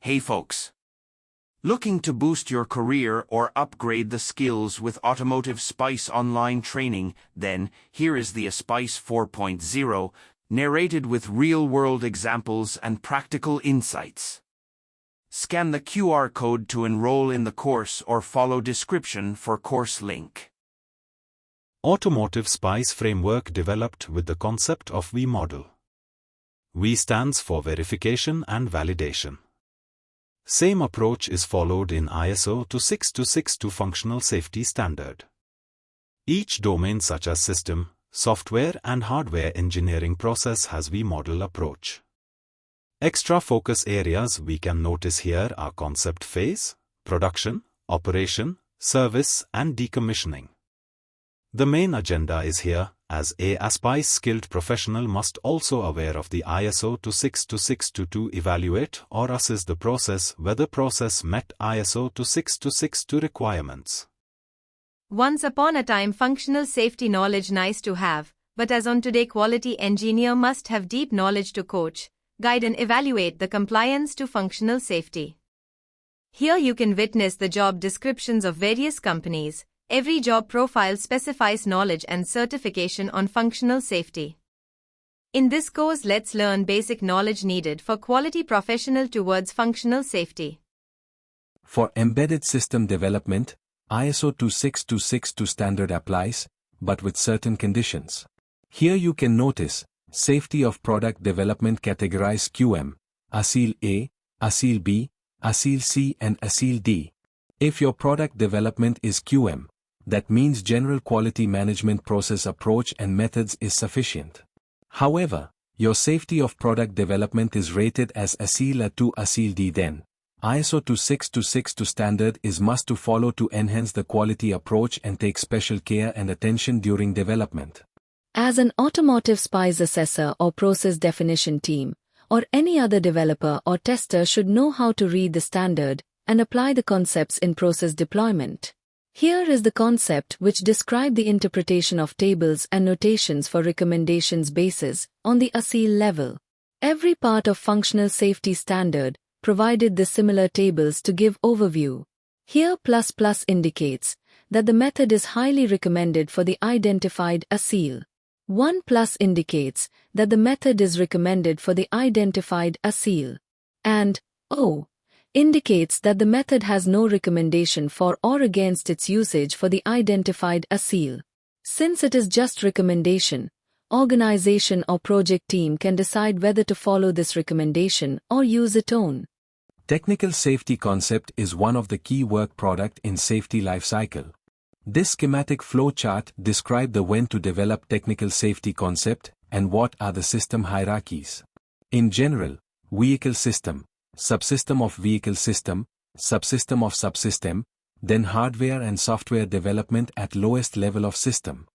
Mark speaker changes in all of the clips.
Speaker 1: Hey folks! Looking to boost your career or upgrade the skills with Automotive SPICE online training? Then, here is the ASPICE 4.0, narrated with real-world examples and practical insights. Scan the QR code to enroll in the course or follow description for course link.
Speaker 2: Automotive SPICE framework developed with the concept of V model. V stands for verification and validation. Same approach is followed in ISO 26262 functional safety standard. Each domain such as system, software and hardware engineering process has V model approach. Extra focus areas we can notice here are concept phase, production, operation, service and decommissioning. The main agenda is here, as a ASPICE skilled professional must also aware of the ISO 26262 to evaluate or assess the process whether process met ISO 26262 requirements.
Speaker 3: Once upon a time functional safety knowledge nice to have, but as on today quality engineer must have deep knowledge to coach, guide and evaluate the compliance to functional safety. Here you can witness the job descriptions of various companies. Every job profile specifies knowledge and certification on functional safety. In this course, let's learn basic knowledge needed for quality professional towards functional safety.
Speaker 4: For embedded system development, ISO 26262 standard applies, but with certain conditions. Here you can notice, safety of product development categorize QM, ASIL A, ASIL B, ASIL C and ASIL D. If your product development is QM, that means general quality management process approach and methods is sufficient. However, your safety of product development is rated as ASIL A to ASIL D, then ISO 26262 standard is must to follow to enhance the quality approach and take special care and attention during development.
Speaker 5: As an automotive SPICE assessor or process definition team, or any other developer or tester should know how to read the standard and apply the concepts in process deployment. Here is the concept which describe the interpretation of tables and notations for recommendations basis on the ASIL level. Every part of functional safety standard provided the similar tables to give overview. Here ++ indicates that the method is highly recommended for the identified ASIL. 1+ indicates that the method is recommended for the identified ASIL. And O indicates that the method has no recommendation for or against its usage for the identified ASIL. Since it is just recommendation, organization or project team can decide whether to follow this recommendation or use its own.
Speaker 4: Technical safety concept is one of the key work product in safety lifecycle. This schematic flow chart describes the when to develop technical safety concept and what are the system hierarchies. In general, vehicle system, subsystem of vehicle system, subsystem of subsystem, then hardware and software development at lowest level of system.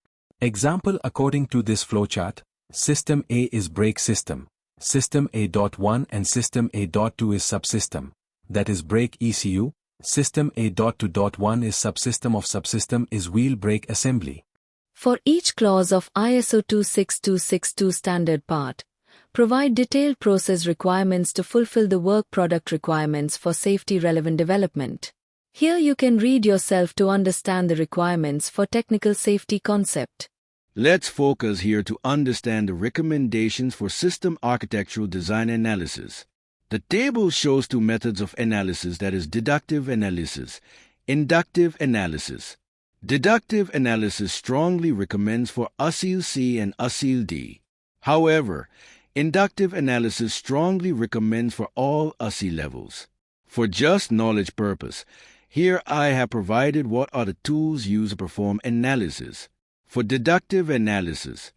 Speaker 4: Example according to this flowchart, System A is brake system, System A.1 and System A.2 is subsystem, that is brake ECU, System A.2.1 is subsystem of subsystem is wheel brake assembly.
Speaker 5: For each clause of ISO 26262 standard part, provide detailed process requirements to fulfill the work product requirements for safety-relevant development. Here you can read yourself to understand the requirements for technical safety concept.
Speaker 6: Let's focus here to understand the recommendations for system architectural design analysis. The table shows two methods of analysis, that is deductive analysis, inductive analysis. Deductive analysis strongly recommends for ASIL C and ASIL D. However, inductive analysis strongly recommends for all ASIL levels. For just knowledge purpose, here I have provided what are the tools used to perform analysis. For deductive analysis,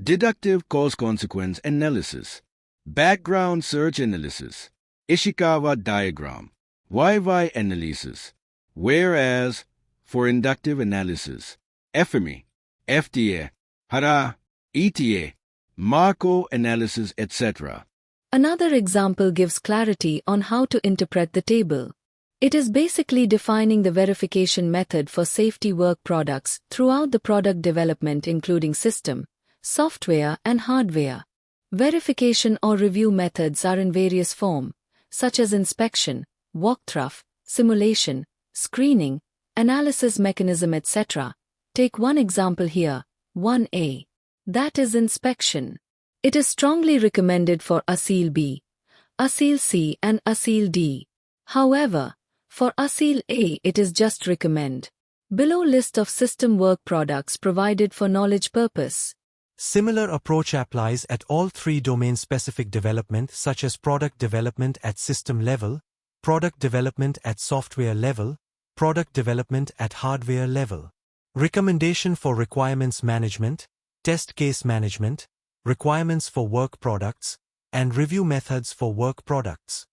Speaker 6: deductive cause-consequence analysis, background search analysis, Ishikawa diagram, YY analysis, whereas for inductive analysis, FME, FDA, HARA, ETA, Marco analysis, etc.
Speaker 5: Another example gives clarity on how to interpret the table. It is basically defining the verification method for safety work products throughout the product development including system, software and hardware. Verification or review methods are in various form, such as inspection, walkthrough, simulation, screening, analysis mechanism etc. Take one example here, 1A. That is inspection. It is strongly recommended for ASIL B, ASIL C and ASIL D. However, for ASIL A it is just recommend. Below list of system work products provided for knowledge purpose.
Speaker 7: Similar approach applies at all three domain-specific development such as product development at system level, product development at software level, product development at hardware level. Recommendation for requirements management, test case management, requirements for work products, and review methods for work products.